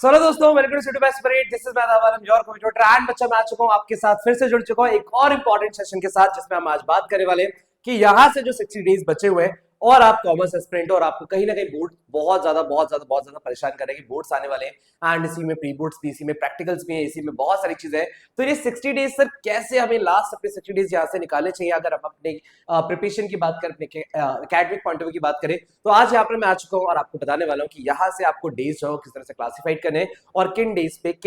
चलो दोस्तों, welcome to city by super 8। This is मैं दावालम योर कंप्यूटर एंड बच्चा मैं आ चुका हूं आपके साथ, फिर से जुड़ चुका हूं एक और इंपॉर्टेंट सेशन के साथ, जिसमें हम आज बात करने वाले हैं कि यहां से जो 60 डेज बचे हुए हैं और आप कॉमर्स एस्पिरेंट और आपको कहीं ना कहीं बोर्ड बहुत ज्यादा परेशान करेंगे। बोर्ड्स आने वाले हैं एंड इसी में प्री बोर्ड्स भी, इसी में प्रैक्टिकल्स भी है, इसी में बहुत सारी चीजें हैं। तो ये 60 डेज सर कैसे हमें लास्ट अपने 60 डेज यहाँ से निकालने चाहिए अगर हम अपने प्रिपरेशन की बात करें, अपने एकेडमिक पॉइंट ऑफ व्यू की बात करें, तो आज यहाँ पर मैं आ चुका हूँ और आपको बताने वाला हूँ कि यहाँ से आपको डेज जो है किस तरह से क्लासिफाइड करने हैं और किन डेज पे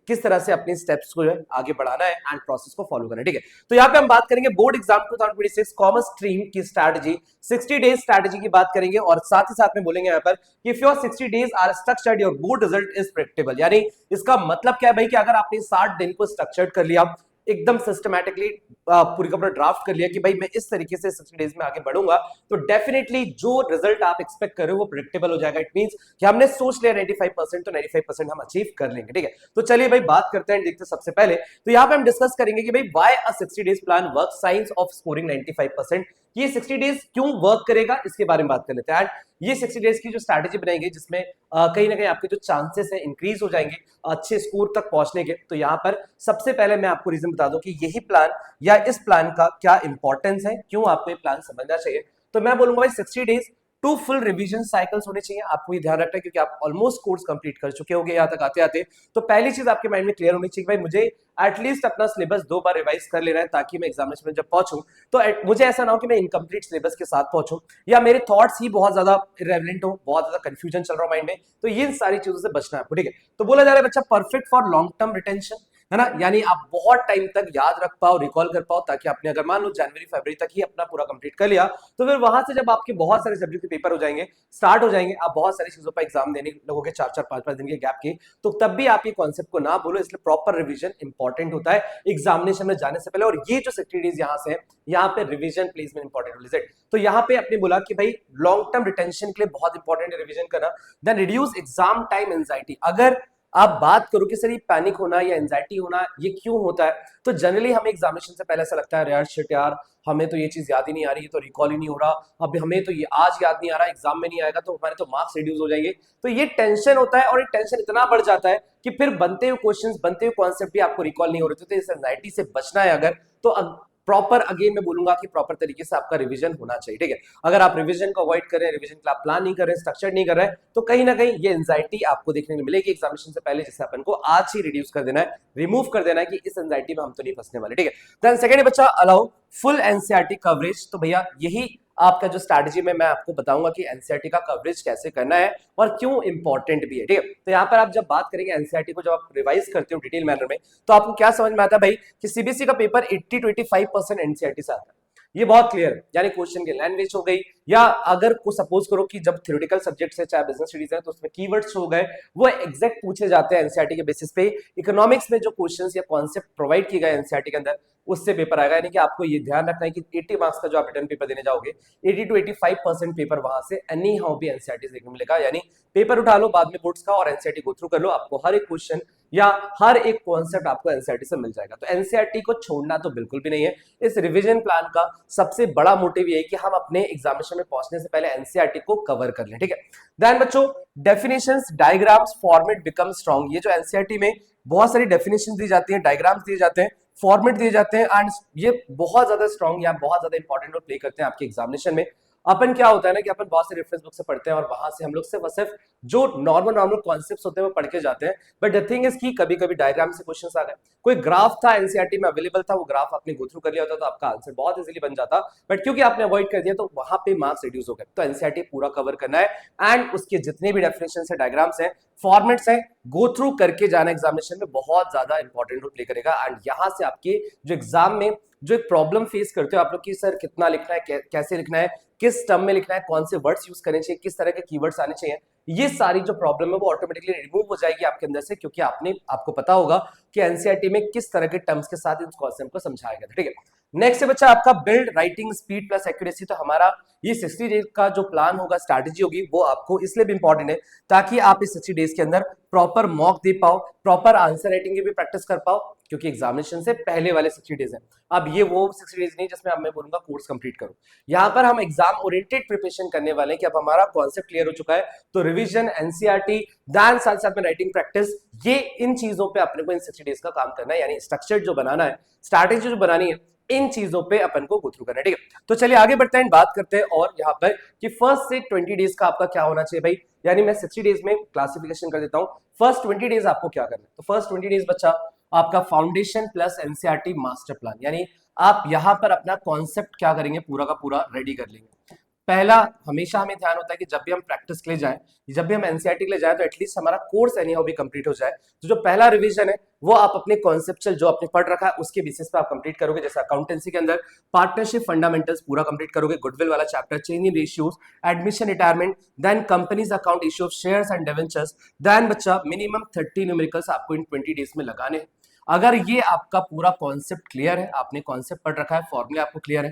किस तरह से अपनी स्टेप्स को जो है आगे बढ़ाना है एंड प्रोसेस को फॉलो करना है। ठीक है, तो यहाँ पे हम बात करेंगे बोर्ड एग्जाम 2026 कॉमर्स स्ट्रीम की स्ट्रैटेजी, 60 डेज स्ट्रैटेजी की बात करेंगे और साथ ही साथ में बोलेंगे यहाँ पर if your 60 days are structured your board result is predictable. यानी इसका मतलब क्या है भाई कि अगर आपने 60 दिन को स्ट्रक्चर्ड कर लिया, एकदम सिस्टमैटिकली पूरी का पूरा ड्राफ्ट कर लिया कि भाई मैं इस तरीके से 60 डेज में आगे बढ़ूंगा, तो डेफिनेटली जो रिजल्ट आप एक्सपेक्ट कर रहे हो वो प्रेडिक्टेबल हो जाएगा। इट मींस कि हमने सोच लिया 95% तो 95% हम अचीव कर लेंगे। ठीक है, तो चलिए भाई बात करते हैं, देखते हैं सबसे पहले तो यहाँ पे हम डिस्कस करेंगे कि भाई why a 60 days plan work, science of scoring 95%। ये 60 डेज क्यों वर्क करेगा इसके बारे में बात कर लेते हैं। ये 60 डेज की जो स्ट्रैटेजी बनाएंगे जिसमें कहीं ना कहीं आपके जो चांसेस है इंक्रीज हो जाएंगे अच्छे स्कोर तक पहुंचने के। तो यहाँ पर सबसे पहले मैं आपको रीजन बता दूं कि यही प्लान या इस प्लान का क्या इंपॉर्टेंस है, क्यों आपको ये प्लान समझना चाहिए। तो मैं बोलूंगा भाई 60 डेज 2 फुल रिवीजन साइकिल्स होने चाहिए। आपको ये ध्यान रखना है क्योंकि आप ऑलमोस्ट कोर्स कंप्लीट कर चुके होंगे यहाँ तक आते आते। तो पहली चीज आपके माइंड में क्लियर होनी चाहिए भाई मुझे एटलीस्ट अपना सिलेबस 2 बार रिवाइज कर लेना है ताकि मैं एग्जामिनेशन में जब पहुंचूं तो मुझे ऐसा ना हो कि मैं इनकम्प्लीट सिलेबस के साथ पहुंचूं या मेरे थॉट्स ही बहुत ज्यादा इरेलेवेंट हो, बहुत ज्यादा कंफ्यूजन चल रहा हो माइंड में। तो ये सारी चीजों से बचना है आपको। ठीक है, तो बोला जा रहा है बच्चा perfect for long term retention, है ना, यानी आप बहुत टाइम तक याद रख पाओ, रिकॉल कर पाओ, ताकि आपने अगर मान लो जनवरी फरवरी तक ही अपना पूरा कंप्लीट कर लिया तो फिर वहां से जब आपके बहुत सारे सब्जेक्ट के पेपर हो जाएंगे, स्टार्ट हो जाएंगे, आप बहुत सारी चीजों पर एग्जाम देने लगोगे 4-4 5-5 दिन के गैप के, तो तब भी आप ये कॉन्सेप्ट को ना भूलो। इसलिए प्रॉपर रिवीजन इंपॉर्टेंट होता है एग्जामिनेशन में जाने से पहले। और ये जो 60 डेज यहाँ से है, यहाँ पे रिवीजन प्लेसमेंट इंपॉर्टेंट रोल है। तो यहाँ पे आपने बोला कि भाई लॉन्ग टर्म रिटेंशन के लिए बहुत इंपॉर्टेंट है रिवीजन करना। Then reduce exam time anxiety. अगर आप बात करो कि सर ये पैनिक होना या एंजाइटी होना ये क्यों होता है, तो जनरली हमें एग्जामिनेशन से पहले ऐसा लगता है यार शिट यार हमें तो ये चीज याद ही नहीं आ रही, ये तो रिकॉल ही नहीं हो रहा, अब हमें तो ये आज याद नहीं आ रहा, एग्जाम में नहीं आएगा तो हमारे तो मार्क्स रिड्यूस हो जाएंगे। तो ये टेंशन होता है और ये टेंशन इतना बढ़ जाता है कि फिर बनते हुए क्वेश्चंस, बनते हुए कॉन्सेप्ट भी आपको रिकॉल नहीं हो रहे। तो इस एंजाइटी से बचना है अगर, तो प्रॉपर अगेन मैं बोलूंगा कि प्रॉपर तरीके से आपका रिवीजन होना चाहिए। ठीक है, अगर आप रिवीजन को अवॉइड कर रहे हैं, रिवीजन का आप प्लान नहीं कर रहे हैं, स्ट्रक्चर नहीं कर रहे हैं, तो कहीं ना कहीं ये एंजाइटी आपको देखने को मिलेगी एग्जामिनेशन से पहले, जिससे अपन को आज ही रिड्यूस कर देना है, रिमूव कर देना है कि इस एंजाइटी में हम तो नहीं फंसने वाले। ठीक है, देन सेकंड बच्चा अलाउ फुल एनसीईआरटी कवरेज। तो भैया यही आपका जो स्ट्रैटेजी में मैं आपको बताऊंगा कि एनसीईआरटी का कवरेज कैसे करना है और क्यों इंपॉर्टेंट भी है। ठीक है, तो यहाँ पर आप जब बात करेंगे एनसीईआरटी को, जब आप रिवाइज करते हो डिटेल मैनर में, तो आपको क्या समझ में आता है भाई कि सीबीएसई का पेपर 80 to 85% एनसीईआरटी से आता है। ये बहुत क्लियर है, यानी क्वेश्चन की लैंग्वेज हो गई, या अगर को सपोज करो कि जब थ्योरेटिकल सब्जेक्ट्स है चाहे बिजनेस स्टडीज है तो उसमें कीवर्ड्स हो गए वो एग्जैक्ट पूछे जाते हैं एनसीईआरटी के बेसिस पे। इकोनॉमिक्स में जो क्वेश्चंस या कॉन्सेप्ट प्रोवाइड किए गए एनसीईआरटी के अंदर उससे पेपर आएगा। यानी कि आपको ये ध्यान रखना है कि 80 मार्क्स का जो आप रिटर्न पेपर देने जाओगे 80 to 85% पेपर वहां से एनी हाउ भी एनसीईआरटी से देखने को मिलेगा। यानी पेपर उठा लो बाद में बोर्ड्स का और एनसीईआरटी गो थ्रू कर लो, आपको हर एक क्वेश्चन या हर एक कॉन्सेप्ट आपको एनसीईआरटी से मिल जाएगा। तो एनसीईआरटी को छोड़ना तो बिल्कुल भी नहीं है। इस रिवीजन प्लान का सबसे बड़ा मोटिव ये है कि हम अपने एग्जामिनेशन में पहुंचने से पहले एनसीईआरटी को कवर कर लें। ठीक है, देन बच्चों definitions, diagrams, format become strong. ये जो एनसीईआरटी में बहुत सारी डेफिनेशन दी जाती है, डायग्राम्स दिए जाते हैं, फॉर्मेट दिए जाते हैं एंड ये बहुत ज्यादा स्ट्रांग या बहुत ज्यादा इंपॉर्टेंट रोल प्ले करते हैं आपके एग्जामिनेशन में। अपन क्या होता है ना कि अपन बहुत से रेफरेंस बुक से पढ़ते हैं और वहां से हम लोग सिर्फ जो नॉर्मल कॉन्सेप्ट्स होते हैं वो पढ़ के जाते हैं, बट द थिंग इज कि कभी कभी डायग्राम से क्वेश्चंस आ गए, कोई ग्राफ था एनसीईआरटी में अवेलेबल था, वो ग्राफ आपने गो थ्रू कर लिया होता तो आपका आंसर बहुत इजीली बन जाता, बट क्योंकि आपने अवॉइड कर दिया तो वहां पे मार्क्स रिड्यूस हो गए। तो एनसीईआरटी पूरा कवर करना है एंड उसके जितने भी डेफिनेशन है, डायग्राम्स है, फॉर्मेट्स है, गो थ्रू करके जाना एग्जामिनेशन में बहुत ज्यादा इंपॉर्टेंट रोल प्ले करेगा। एंड यहां से आपके जो एग्जाम में जो एक प्रॉब्लम फेस करते हो आप लोग कि सर कितना लिखना है, कैसे लिखना है, किस टर्म में लिखना है, कौन से वर्ड्स यूज करने चाहिए, किस तरह के कीवर्ड्स आने चाहिए, ये सारी जो प्रॉब्लम है वो ऑटोमेटिकली रिमूव हो जाएगी आपके अंदर से, क्योंकि आपको पता होगा कि एनसीईआरटी में किस तरह के टर्म्स के साथ इस कॉन्सेप्ट को समझाया गया था। ठीक है, नेक्स्ट है बच्चा आपका build writing speed plus accuracy. तो हमारा ये 60 डेज का जो प्लान होगा, स्ट्रैटेजी होगी, वो आपको इसलिए भी इंपॉर्टेंट है ताकि आप इस 60 डेज के अंदर प्रॉपर मॉक दे पाओ, प्रॉपर आंसर राइटिंग की भी प्रैक्टिस कर पाओ, क्योंकि एग्जामिनेशन से पहले वाले 60 डेज हैं। अब ये वो 60 डेज नहीं जिसमें अब मैं बोलूंगा कोर्स कंप्लीट करो। यहाँ पर हम एग्जाम ओरिएंटेड प्रिपरेशन करने वाले हैं कि अब हमारा कॉन्सेप्ट क्लियर हो चुका है, तो रिवीजन, एनसीईआरटी, दैन साथ साथ में राइटिंग प्रैक्टिस, ये इन चीजों पे अपने को इन 60 डेज का काम करना है, यानी स्ट्रक्चर जो बनाना है, स्ट्रैटेजी जो बनानी है, इन चीजों पे अपन को गो थ्रू करना है। ठीक है, तो चलिए आगे बढ़ते हैं, बात करते हैं और यहाँ पर कि फर्स्ट से 20 डेज का आपका क्या होना चाहिए भाई, यानी मैं 60 डेज में क्लासिफिकेशन कर देता हूं। फर्स्ट 20 डेज आपको क्या करना है, तो फर्स्ट 20 डेज बच्चा आपका foundation plus NCERT master plan, यानी आप यहां पर अपना कॉन्सेप्ट क्या करेंगे, पूरा का पूरा रेडी कर लेंगे। पहला हमेशा हमें ध्यान होता है कि जब भी हम प्रैक्टिस के लिए जाएं, जब भी हम एनसीईआरटी के लिए जाएं, तो एटलीस्ट हमारा कोर्स एनीहाउ भी कंप्लीट हो जाए। तो जो पहला रिवीजन है वो आप अपने कॉन्सेप्चुअल जो आपने पढ़ रखा है उसके बेसिस पे आप कंप्लीट करोगे। जैसे अकाउंटेंसी के अंदर पार्टनरशिप फंडामेंटल्स पूरा कंप्लीट करोगे, गुडविल वाला chapter, change in ratios, admission, retirement, then companies account, issue of shares and debentures, then बच्चा मिनिमम 30 न्यूमेरिकल्स आपको इन 20 डेज में लगाने हैं। अगर ये आपका पूरा कॉन्सेप्ट क्लियर है, आपने कॉन्सेप्ट पढ़ रखा है, फॉर्मूला आपको क्लियर है,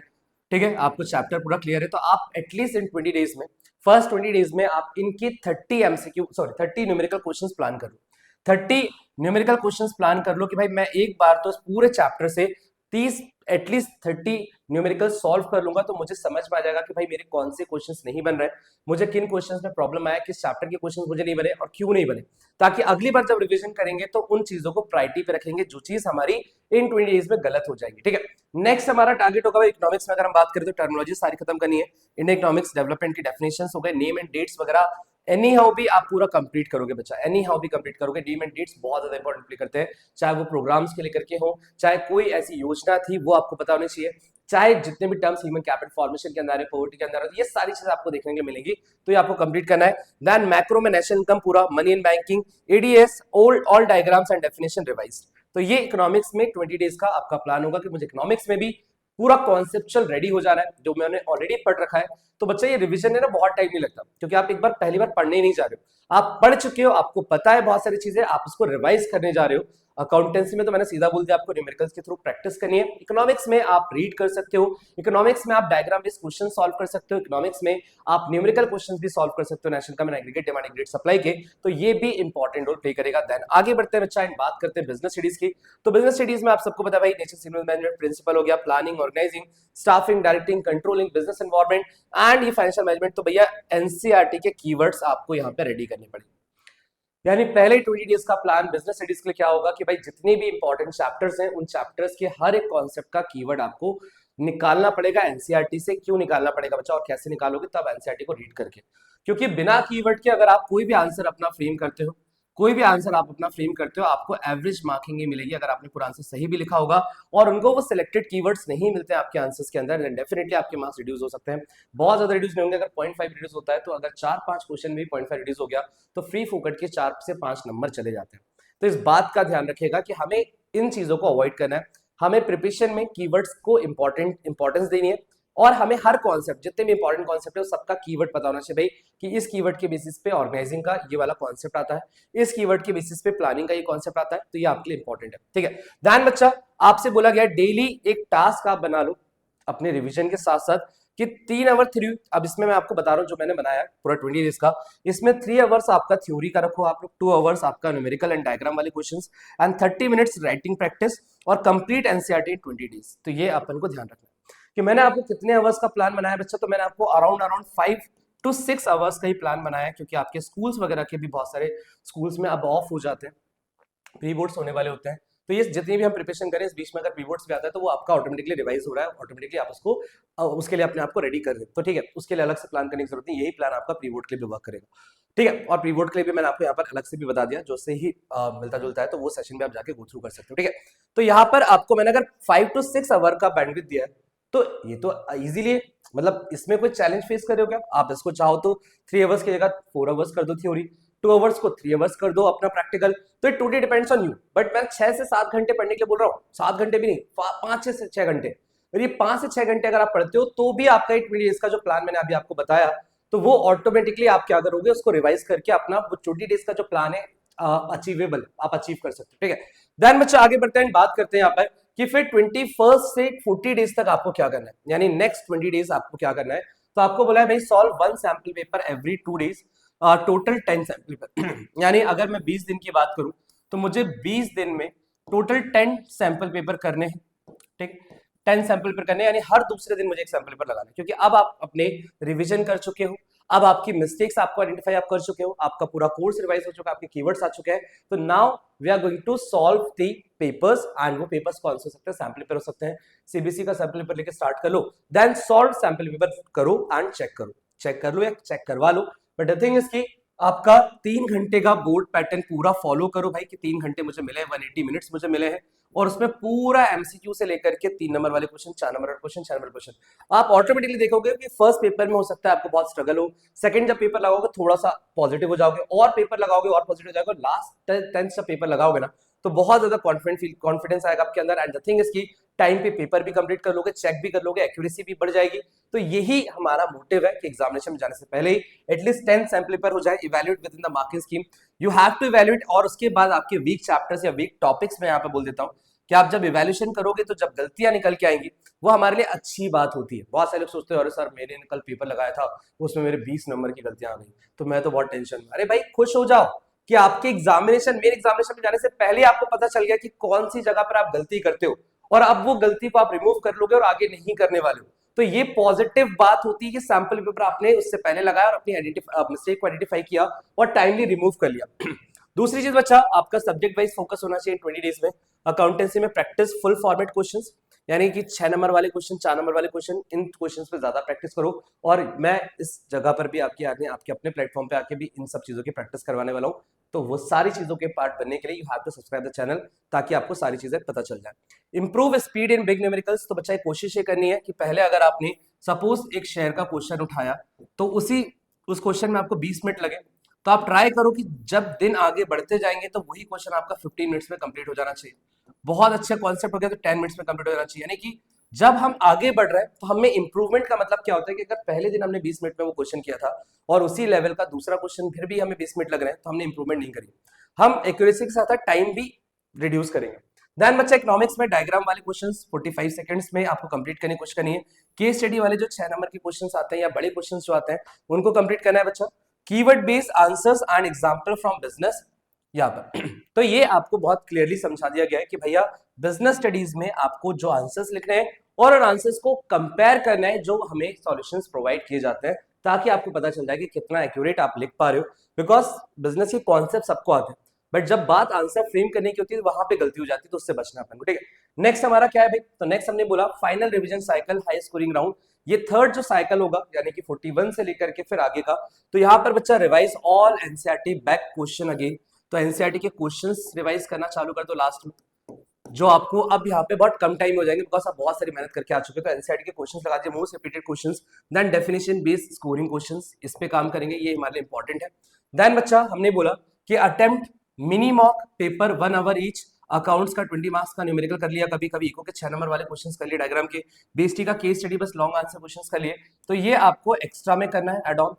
ठीक है, आपको चैप्टर पूरा क्लियर है, तो आप एटलीस्ट इन 20 डेज में, फर्स्ट 20 डेज में आप इनकी 30 MCQ sorry 30 numerical questions plan कर लो। 30 न्यूमेरिकल क्वेश्चंस प्लान कर लो कि भाई मैं एक बार तो पूरे चैप्टर से 30 एटलीस्ट 30 न्यूमेरिकल सॉल्व कर लूंगा, तो मुझे समझ में आ जाएगा कि भाई मेरे कौन से क्वेश्चंस नहीं बन रहे, मुझे किन क्वेश्चंस में प्रॉब्लम आया, किस चैप्टर के क्वेश्चंस मुझे नहीं बने और क्यों नहीं बने, ताकि अगली बार जब रिवीजन करेंगे तो उन चीजों को प्रायोरिटी पे रखेंगे जो चीज हमारी इन 20 डेज में गलत हो जाएगी। ठीक है, नेक्स्ट हमारा टारगेट होगा इकोनॉमिक्स में, अगर हम बात करें तो टर्मिनोलॉजी सारी खत्म करनी है, इंडियन इकोनॉमिक्स डेवलपमेंट की डेफिनेशंस हो गए, नेम एंड डेट्स वगैरह एनी हाउ भी आप पूरा कंप्लीट करोगे बच्चा, एनी हाउ भी कंप्लीट करोगे। नेम एंड डेट्स बहुत ज्यादा इंपॉर्टेंट प्ले करते हैं, चाहे वो प्रोग्राम्स के लेकर के हो, चाहे कोई ऐसी योजना थी वो आपको पता होनी चाहिए, चाहे जितने भी टर्म्स ह्यूमन कैपिटल फॉर्मेशन के अंदर है, पॉवर्टी के अंदर है, ये सारी चीजें आपको देखने को मिलेंगी, तो ये आपको कंप्लीट करना है। देन मैक्रो में नेशनल इनकम पूरा, money in banking, ADS, all diagrams and definition revised. तो ये इकोनॉमिक्स में 20 डेज का आपका प्लान होगा कि मुझे इकोनॉमिक्स में भी पूरा कॉन्सेप्चुअल रेडी हो जाना है, जो मैंने ऑलरेडी पढ़ रखा है। तो बच्चा ये रिवीजन है ना, बहुत टाइम नहीं लगता, क्योंकि आप एक बार पहली बार पढ़ने ही नहीं जा रहे हो, आप पढ़ चुके हो, आपको पता है बहुत सारी चीजें, आप उसको रिवाइज करने जा रहे हो। अकाउंटेंसी में तो मैंने सीधा बोल दिया आपको न्यूमेरिकल्स के थ्रू प्रैक्टिस करनी है, इकोनॉमिक्स में आप रीड कर सकते हो, इकोनॉमिक्स में आप डायग्राम बेस्ड क्वेश्चन सॉल्व कर सकते हो, इकोनॉमिक्स में आप न्यूमेरिकल क्वेश्चंस भी सॉल्व कर सकते हो national income and aggregate demand aggregate supply के, तो ये भी इंपॉर्टेंट रोल प्ले करेगा। देन आगे बढ़ते हैं बच्चा, बात करते हैं बिजनेस स्टडीज की। तो बिजनेस स्टडीज में आप सबको पता है भाई, नेचर सिविल मैनेजमेंट प्रिंसिपल हो गया, planning, organising, staffing, directing, controlling, business environment and ये फाइनेंशियल मैनेजमेंट। तो भैया एनसीईआरटी के कीवर्ड्स आपको यहाँ पे रेडी करने पड़ेंगे, यानी पहले 20 डेज का प्लान बिजनेस स्टडीज के लिए क्या होगा कि भाई जितने भी इंपॉर्टेंट चैप्टर्स हैं उन चैप्टर्स के हर एक कॉन्सेप्ट का कीवर्ड आपको निकालना पड़ेगा एनसीईआरटी से। क्यों निकालना पड़ेगा बच्चा, और कैसे निकालोगे, तब एनसीईआरटी को रीड करके, क्योंकि बिना कीवर्ड के अगर आप कोई भी आंसर अपना फ्रेम करते हो, कोई भी आंसर आप अपना फ्रेम करते हो, आपको एवरेज मार्किंग ही मिलेगी अगर आपने पूरा आंसर सही भी लिखा होगा और उनको वो सिलेक्टेड कीवर्ड्स नहीं मिलते हैं आपके आंसर्स के अंदर, डेफिनेटली आपके मार्क्स रिड्यूस हो सकते हैं। बहुत ज्यादा रिड्यूस नहीं होंगे, अगर 0.5 रिड्यूस होता है, तो अगर 4-5 क्वेश्चन में 0.5 रिड्यूस हो गया तो फ्री फोकट के 4 से 5 नंबर चले जाते हैं। तो इस बात का ध्यान रखिएगा कि हमें इन चीजों को अवॉइड करना है, हमें प्रिपरेशन में कीवर्ड्स को इंपॉर्टेंस देनी है, और हमें हर कॉन्सेप्ट, जितने भी इंपॉर्टेंट कॉन्सेप्ट है, सबका कीवर्ड पता होना चाहिए भाई, कि इस कीवर्ड के बेसिस पे ऑर्गेनाइजिंग का ये वाला कॉन्सेप्ट आता है, इस कीवर्ड के बेसिस पे प्लानिंग का ये कॉन्सेप्ट आता है, तो ये आपके लिए इंपॉर्टेंट है। ठीक है, ध्यान बच्चा, आपसे बोला गया डेली एक टास्क आप बना लो अपने रिवीजन के साथ साथ कि 3 आवर थ्योरी। अब इसमें मैं आपको बता रहा हूं जो मैंने बनाया पूरा 20 डेज का, इसमें 3 आवर्स आपका थ्योरी का रखो आप लोग, 2 आवर्स आपका न्यूमेरिकल एंड डायग्राम वाले questions and 30 minutes writing practice और कंप्लीट एनसीईआरटी 20 डेज। तो ये अपन को ध्यान रखना कि मैंने आपको कितने आवर्स का प्लान बनाया बच्चा, तो मैंने आपको अराउंड 5 to 6 आवर्स का ही प्लान बनाया है, क्योंकि आपके स्कूल्स वगैरह के भी बहुत सारे स्कूल्स में अब ऑफ हो जाते हैं, प्री बोर्ड्स होने वाले होते हैं, तो ये जितनी भी हम प्रिपरेशन करें इस बीच में अगर प्री बोर्ड्स भी आता है तो वो आपका ऑटोमेटिकली रिवाइज हो रहा है, ऑटोमेटिकली आप उसको उसके लिए अपने आप को रेडी कर दें, तो ठीक है, उसके लिए अलग से प्लान करने की जरूरत नहीं, यही प्लान आपका प्री बोर्ड के लिए भी वर्क करेगा। ठीक है, और प्री बोर्ड के लिए भी मैंने आपको यहाँ पर अलग से भी बता दिया, जो से ही मिलता जुलता है, तो वो सेशन भी आप जाके गो थ्रू कर सकते हो। ठीक है, तो यहाँ पर आपको मैंने अगर 5 to 6 आवर का बैंडविड्थ दिया है, तो ये तो इजीली, मतलब इसमें कोई चैलेंज फेस कर रहे हो क्या आप, इसको चाहो तो 3 आवर्स की जगह 4 आवर्स कर दो थ्योरी, 2 आवर्स को 3 आवर्स कर दो अपना प्रैक्टिकल, तो it totally depends on you. But मैं 6 से 7 घंटे पढ़ने के लिए बोल रहा हूँ, 7 घंटे भी नहीं, 5 से 6 घंटे, और ये 5 से 6 घंटे अगर आप पढ़ते हो तो भी आपका 8 डेज का जो प्लान मैंने अभी आपको बताया, तो वो ऑटोमेटिकली आप क्या करोगे, उसको रिवाइज करके अपना वो 20 डेज का जो प्लान है अचीवेबल, आप अचीव कर सकते हो। ठीक है, देन बच्चा आगे बढ़ते हैं, बात करते हैं यहाँ पर कि फिर 21 से 40 डेज तक आपको क्या करना है, यानी नेक्स्ट 20 डेज आपको क्या करना है। तो आपको बोला है भाई solve 1 sample paper every 2 days, total 10 sample paper यानी अगर मैं 20 दिन की बात करूं तो मुझे 20 दिन में टोटल 10 सैंपल पेपर करने हैं, ठीक, 10 सैंपल पेपर करने, यानी हर दूसरे दिन मुझे एक सैंपल पेपर लगाना है, क्योंकि अब आप अपने रिवीजन कर चुके हो, अब आपकी मिस्टेक्स आपको आइडेंटिफाई आप कर चुके हो, आपका पूरा कोर्स रिवाइज हो चुका है, आपके कीवर्ड्स आ चुके हैं, तो now we are going to solve the papers, and वो पेपर्स कौन से हो सकते हैं, सैंपल पेपर हो सकते हैं, सीबीएसई का सैंपल पेपर लेके स्टार्ट कर लो, देन सॉल्व सैंपल पेपर करो एंड चेक करो, चेक कर लो या चेक करवा लो, बट द थिंग इज की आपका 3 घंटे का बोर्ड पैटर्न पूरा फॉलो करो भाई, कि 3 घंटे मुझे मिले हैं, 180 मिनट्स मुझे मिले हैं, और उसमें पूरा एमसीक्यू से लेकर के 3 नंबर वाले क्वेश्चन, 4 नंबर वाले क्वेश्चन, 6 नंबर क्वेश्चन, आप ऑटोमेटिकली देखोगे कि फर्स्ट पेपर में हो सकता है आपको बहुत स्ट्रगल हो, सेकंड जब पेपर लगाओगे थोड़ा सा पॉजिटिव हो जाओगे, और पेपर लगाओगे और पॉजिटिव हो जाओगे, लास्ट 10th जब पेपर लगाओगे ना तो बहुत ज्यादा कॉन्फिडेंस आएगा आपके अंदर, एंड द थिंग इज की टाइम पे पेपर भी कंप्लीट कर लोगे, चेक भी कर लोगे, एक्यूरेसी भी बढ़ जाएगी। तो यही हमारा मोटिव है कि एग्जामिनेशन में जाने से पहले ही एटलीस्ट 10 सैंपल पेपर हो जाए, evaluate with in the marking scheme, you have to evaluate, और उसके बाद आपके वीक चैप्टर्स या वीक टॉपिक्स में यहाँ पे बोल देता हूँ कि आप जब इवैल्यूएशन करोगे तो जब गलतियां निकल के आएंगी वो हमारे लिए अच्छी बात होती है। बहुत सारे लोग सोचते हैं अरे सर मैंने कल पेपर लगाया था उसमें मेरे 20 नंबर की गलतियां आ गई तो मैं तो बहुत टेंशन में। अरे भाई खुश हो जाओ कि आपके मेन एग्जामिनेशन में जाने से पहले आपको पता चल गया कि कौन सी जगह पर आप गलती करते हो, और अब वो गलती को आप रिमूव कर लोगे और आगे नहीं करने वाले हो। तो ये पॉजिटिव बात होती है कि सैंपल पेपर आपने उससे पहले लगाया और अपनी मिस्टेक को आइडेंटिफाई किया और टाइमली रिमूव कर लिया। दूसरी चीज बच्चा, आपका सब्जेक्ट वाइज फोकस होना चाहिए 20 डेज में। अकाउंटेंसी में प्रैक्टिस फुल फॉर्मेट क्वेश्चंस, यानी कि 6 नंबर वाले क्वेश्चन, 4 नंबर वाले क्वेश्चन, इन क्वेश्चंस पे ज्यादा प्रैक्टिस करो। और मैं इस जगह पर भी आपके अपने प्लेटफॉर्म पे आके भी इन सब चीजों की प्रैक्टिस करवाने वाला हूँ। तो वो सारी चीजों के पार्ट बनने के लिए you have to subscribe the channel, ताकि आपको सारी चीजें पता चल जाए। Improve speed in big numericals, तो बच्चा कोशिश ये करनी है कि पहले अगर आपने सपोज एक शेयर का क्वेश्चन उठाया तो उस क्वेश्चन में आपको 20 मिनट लगे, तो आप ट्राई करो कि जब दिन आगे बढ़ते जाएंगे तो वही क्वेश्चन आपका 15 मिनट्स में कंप्लीट हो जाना चाहिए। बहुत अच्छा कॉन्सेप्ट हो गया तो 10 मिनट्स में कंप्लीट हो जाना चाहिए। यानी कि जब हम आगे बढ़ रहे हैं तो हमें इंप्रूवमेंट का मतलब क्या होता है कि अगर पहले दिन हमने 20 मिनट में वो क्वेश्चन किया था और उसी लेवल का दूसरा क्वेश्चन फिर भी हमें 20 मिनट लग रहे हैं तो हमने इंप्रूवमेंट नहीं करी, हम एक्यूरेसी के साथ टाइम भी रिड्यूस करेंगे। देन बच्चा इकोनॉमिक्स में डायग्राम वाले क्वेश्चंस 45 सेकंड्स में आपको कंप्लीट करने की कोशिश करनी है। केस स्टडी वाले जो 6 नंबर के क्वेश्चंस आते हैं या बड़े क्वेश्चंस जो आते हैं उनको कंप्लीट करना है बच्चा। Keyword based answers and example from business, यहाँ पर तो ये आपको बहुत क्लियरली समझा दिया गया है कि भैया बिजनेस स्टडीज में आपको जो आंसर्स लिखने हैं और उन आंसर्स को कंपेयर करना है जो हमें सॉल्यूशंस प्रोवाइड किए जाते हैं, ताकि आपको पता चल जाए कि कितना एक्यूरेट आप लिख पा रहे हो। बिकॉज बिजनेस के कॉन्सेप्ट सबको आते हैं, बट जब बात आंसर फ्रेम करने की होती है वहां पे गलती हो जाती है, तो उससे बचना अपन को, ठीक है। नेक्स्ट हमारा क्या है भाई, तो नेक्स्ट हमने बोला final revision cycle high scoring round, ये थर्ड जो साइकिल होगा यानी कि 41 से लेकर के फिर आगे का। तो यहाँ पर बच्चा revise all NCERT back question again, तो एनसीईआरटी के क्वेश्चंस रिवाइज करना चालू कर दो लास्ट में, जो आपको अब यहाँ पे बहुत कम टाइम हो जाएंगे बिकॉज आप बहुत सारी मेहनत करके आ चुके हैं। तो एनसीईआरटी के क्वेश्चंस लगा दिए, most repeated questions, then definition based scoring questions, इस पे काम करेंगे, ये हमारे लिए इंपॉर्टेंट है। देन बच्चा हमने बोला कि attempt mini mock paper 1 hour each, accounts का 20 मार्क्स का न्यूमेरिकल कर लिया, कभी कभी इको के 6 नंबर वाले क्वेश्चंस कर लिए, डायग्राम के, बीएसटी का केस स्टडी बस लॉन्ग आंसर क्वेश्चंस कर लिए। तो ये आपको एक्स्ट्रा में करना है एड ऑन,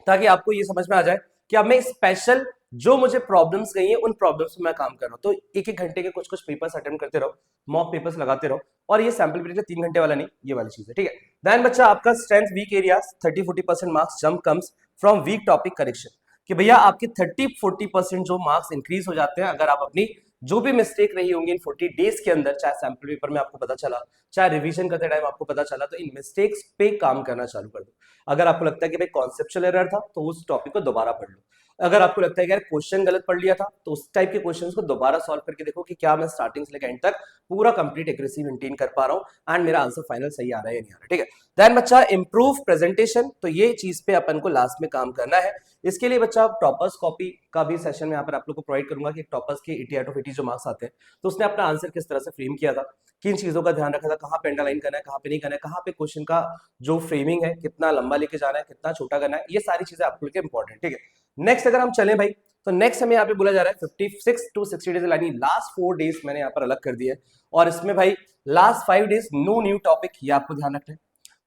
ताकि आपको ये समझ में आ जाए कि अब मैं स्पेशल जो मुझे प्रॉब्लम्स गई हैं उन प्रॉब्लम्स में मैं काम कर रहा हूं। तो एक एक घंटे के कुछ कुछ पेपर्स अटेम्प्ट करते रहो, मॉक पेपर्स लगाते रहो, और ये सैंपल पीरियड 3 घंटे वाला नहीं, ये वाली चीज है, ठीक है। देन बच्चा आपका strength weak areas 30-40% marks jump comes from weak topic correction, कि भैया आपके 30-40% जो मार्क्स इंक्रीज हो जाते हैं अगर आप अपनी जो भी मिस्टेक रही होंगी इन 40 डेज के अंदर, चाहे सैंपल पेपर में आपको पता चला, चाहे रिवीजन करते टाइम आपको पता चला, तो इन मिस्टेक्स पे काम करना चालू कर दो। अगर आपको लगता है कि भाई कॉन्सेप्चुअल एरर था तो उस टॉपिक को दोबारा पढ़ लो, अगर आपको लगता है कि यार क्वेश्चन गलत पढ़ लिया था तो उस टाइप के क्वेश्चंस को दोबारा सॉल्व करके देखो कि क्या मैं स्टार्टिंग से लेकर एंड तक पूरा कंप्लीट एक्यूरेसी मेंटेन कर पा रहा हूं एंड मेरा आंसर फाइनल सही आ रहा है या नहीं आ रहा है, ठीक है। देन बच्चा इंप्रूव प्रेजेंटेशन, तो ये चीज पे अपन को लास्ट में काम करना है। इसके लिए बच्चा टॉपर्स कॉपी का भी सेशन में यहाँ पर आप लोग को प्रोवाइड करूंगा कि टॉपर्स के 80 आउट ऑफ 80 जो मार्क्स आते हैं तो उसने अपना आंसर किस तरह से फ्रेम किया था, किन चीजों का ध्यान रखा था, कहाँ पे अंडरलाइन करना है, कहाँ पे नहीं करना है, कहाँ पे क्वेश्चन का जो फ्रेमिंग है कितना लंबा लेके जाना है, कितना छोटा करना है, ये सारी चीजें आपको लेके इंपॉर्टेंट, ठीक है। नेक्स्ट अगर हम चलें भाई, तो नेक्स्ट हमें यहाँ पे बोला जा रहा है 56 to 60 डेज, यानी लास्ट 4 डेज मैंने यहाँ पर अलग कर दिया है, और इसमें भाई last 5 days no new topic, ये आपको ध्यान रखना है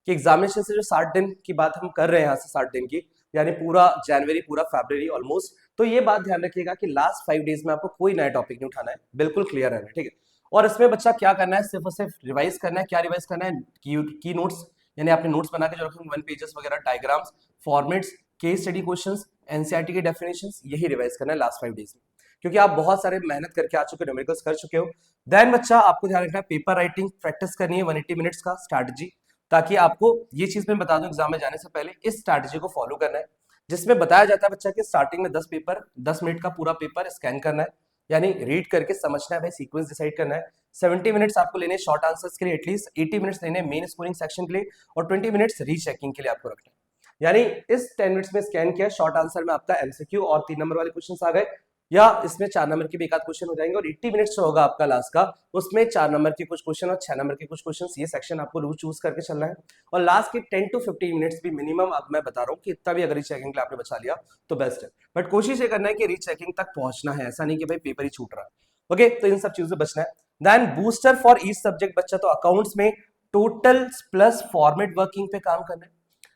कि एग्जामिनेशन से जो 60 दिन की बात हम कर रहे हैं यहाँ से 60 दिन की, यानी पूरा जनवरी पूरा फरवरी ऑलमोस्ट, तो ये बात ध्यान रखिएगा कि लास्ट 5 डेज में आपको कोई नया टॉपिक नहीं उठाना है, बिल्कुल क्लियर रहना है, ठीक है। और इसमें बच्चा क्या करना है, सिर्फ और सिर्फ रिवाइज करना है। क्या रिवाइज करना है, की नोट्स, यानी आपने नोट्स बना के जो रखेंगे 1 पेजेस वगैरह, diagrams, formats, case study questions, NCERT के डेफिनेशंस, यही रिवाइज करना है लास्ट 5 डेज में। क्योंकि आप बहुत सारे मेहनत करके आ चुके हो, न्यूमेरिकल्स कर चुके हो। देन बच्चा आपको ध्यान रखना है पेपर राइटिंग प्रैक्टिस करनी है 180 मिनट्स का स्ट्रैटेजी, ताकि आपको ये चीज मैं बता दूं एग्जाम में जाने से पहले इस स्ट्रैटेजी को फॉलो करना है, जिसमें बताया जाता है बच्चा कि स्टार्टिंग में 10 मिनट का पूरा पेपर स्कैन करना है, यानी रीड करके समझना है, भाई सीक्वेंस डिसाइड करना है। 70 मिनट्स आपको लेने शॉर्ट आंसर्स के लिए, एटलीस्ट 80 मिनट्स लेने मेन स्कोरिंग सेक्शन के लिए, और 20 मिनट्स रीचेकिंग के लिए आपको रखना है। यानी इस 10 मिनट्स में स्कैन किया, शॉर्ट आंसर में आपका एमसीक्यू और 3 नंबर वाले क्वेश्चन आ गए, या इसमें 4 नंबर के भी एक आध क्वेश्चन हो जाएंगे, और 80 मिनट्स जो होगा आपका लास्ट का, उसमें 4 नंबर के कुछ क्वेश्चन और 6 नंबर के कुछ क्वेश्चन, ये सेक्शन आपको रूल चूज करके चलना है। और लास्ट के 10 to 15 मिनट्स भी मिनिमम, अब मैं बता रहा हूँ कि इतना भी अगर रीचेकिंग के लिए आपने बचा लिया तो बेस्ट है, बट कोशिश ये करना है कि रीचेकिंग तक पहुंचना है, ऐसा नहीं कि भाई पेपर ही छूट रहा है। ओके, तो इन सब चीजों से बचना है। Then booster for each subject बच्चा, तो अकाउंट्स में टोटल प्लस फॉर्मेट वर्किंग पे काम करना है।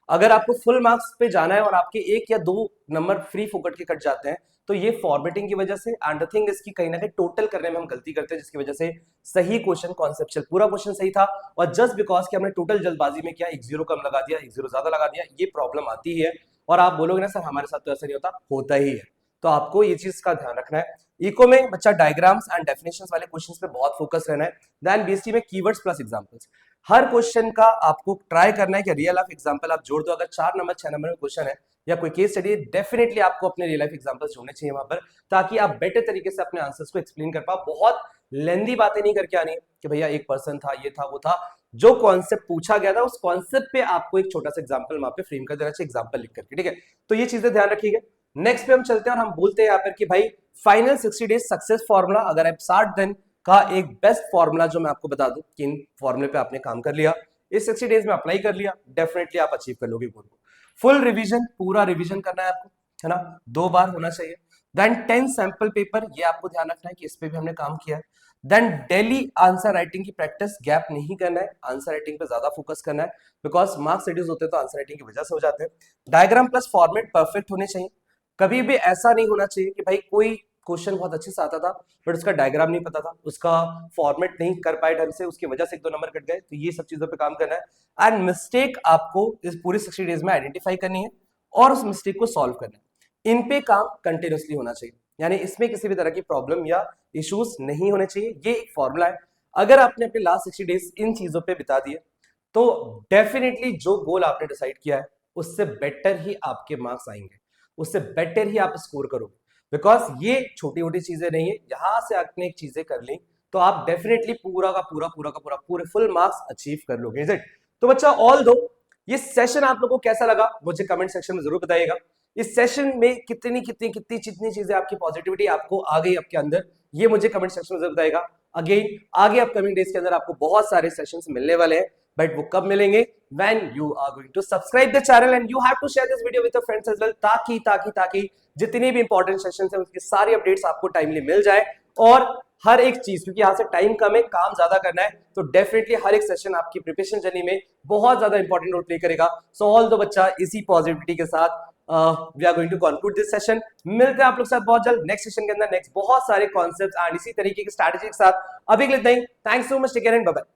अगर आपको फुल मार्क्स पे जाना है और आपके 1 या 2 नंबर फ्री फोकट के कट जाते हैं, तो ये फॉर्मेटिंग की वजह से, एंड द थिंग इसकी कहीं ना कहीं टोटल करने में हम गलती करते हैं, जिसकी वजह से सही क्वेश्चन कॉन्सेप्चुअल पूरा क्वेश्चन सही था, और जस्ट बिकॉज कि हमने टोटल जल्दबाजी में किया, 1 0 कम लगा दिया, 1 0 ज्यादा लगा दिया, ये प्रॉब्लम आती ही है। और आप बोलोगे ना सर हमारे साथ तो ऐसा नहीं होता, होता ही है, तो आपको ये चीज का ध्यान रखना है। इको में बच्चा डायग्राम्स एंड डेफिनेशंस वाले क्वेश्चंस पे बहुत फोकस रहना है। देन बीएसटी में कीवर्ड्स प्लस एग्जांपल्स, हर क्वेश्चन का आपको ट्राई करना है कि रियल लाइफ एग्जांपल आप जोड़ दो। अगर 4 नंबर 6 नंबर में क्वेश्चन है या कोई केस स्टडी है, डेफिनेटली आपको अपने रियल लाइफ एग्जांपल्स जोड़ने चाहिए वहां पर, ताकि आप बेटर तरीके से अपने आंसर्स को एक्सप्लेन कर पाओ। बहुत लेंदी बातें नहीं करके आनी कि भैया एक पर्सन था, ये था, वो था, जो कॉन्सेप्ट पूछा गया था उस कॉन्सेप्ट पे आपको एक छोटा सा एग्जांपल वहां पे फ्रेम कर देना चाहिए, एग्जांपल लिख करके, ठीक है। तो ये चीजें ध्यान रखिएगा। नेक्स्ट पे हम चलते हैं और हम बोलते हैं यहाँ पर कि भाई फाइनल 60 डेज सक्सेस फॉर्मूला। अगर आप 60 दिन का एक बेस्ट फॉर्मूला जो मैं आपको बता दूं कि इन फॉर्मूले पे आपने काम कर लिया, इस 60 डेज में अप्लाई कर लिया, डेफिनेटली आप अचीव कर लोगे गोल को। फुल रिवीजन, पूरा रिवीजन करना है आपको, है ना, 2 बार होना चाहिए। देन 10 सैंपल पेपर, ये आपको ध्यान रखना है कि इस पे भी हमने काम किया है। देन डेली आंसर राइटिंग की प्रैक्टिस, गैप नहीं करना है, आंसर राइटिंग पे ज्यादा फोकस करना है, बिकॉज मार्क्स रिड्यूस होते हैं तो आंसर राइटिंग की वजह से हो जाते हैं। डायग्राम प्लस फॉर्मेट परफेक्ट होने चाहिए, कभी भी ऐसा नहीं होना चाहिए कि भाई कोई क्वेश्चन बहुत अच्छे से आता था बट उसका डायग्राम नहीं पता था, उसका फॉर्मेट नहीं कर पाए ढंग से, उसकी वजह से 1-2 नंबर कट गए। तो ये सब चीजों पे काम करना है, एंड मिस्टेक आपको इस पूरी 60 डेज में आइडेंटिफाई करनी है और उस मिस्टेक को सॉल्व करना है। इन पे काम कंटिन्यूसली होना चाहिए, यानी इसमें किसी भी तरह की प्रॉब्लम या इश्यूज नहीं होने चाहिए। ये एक फॉर्मूला है, अगर आपने अपने लास्ट 60 डेज इन चीजों पे बिता दिए तो डेफिनेटली जो गोल आपने डिसाइड किया है उससे बेटर ही आपके मार्क्स आएंगे, उससे बेटर ही आप स्कोर करोगे, बिकॉज ये छोटी छोटी चीजें नहीं है। यहां से आपने एक चीजें कर ली तो आप डेफिनेटली पूरे फुल मार्क्स अचीव कर लोगे, इज इट। तो बच्चा ऑल दो ये सेशन आप लोगों को कैसा लगा मुझे कमेंट सेक्शन में जरूर बताइएगा। इस सेशन में कितनी चीजें आपकी पॉजिटिविटी आपको आ गई आपके अंदर, ये मुझे कमेंट सेक्शन में जरूर बताइएगा। अगेन आगे अपकमिंग डेज के अंदर आपको बहुत सारे सेशंस मिलने वाले हैं, बट वो कब मिलेंगे, when you are going to subscribe the channel and you have to share this video with your friends as well, ताकि जितनी भी इंपॉर्टेंट सेशंस हैं उसकी सारी अपडेट्स आपको टाइमली मिल जाए। और हर एक चीज, क्योंकि यहाँ से टाइम कम है, काम ज्यादा करना है, तो डेफिनेटली हर एक सेशन आपकी प्रिपरेशन जर्नी में बहुत ज्यादा इंपॉर्टेंट रोल प्ले करेगा। सो ऑल दो बच्चा इसी पॉजिटिविटी के साथ we are going to conclude this session. मिलते हैं आप लोग साथ बहुत जल्द नेक्स्ट सेशन के अंदर, नेक्स्ट बहुत सारे कॉन्सेप्ट्स एंड इसी तरीके की स्ट्रैटेजी के साथ। अभी के लिए नहीं, thanks so much, take care and bye bye.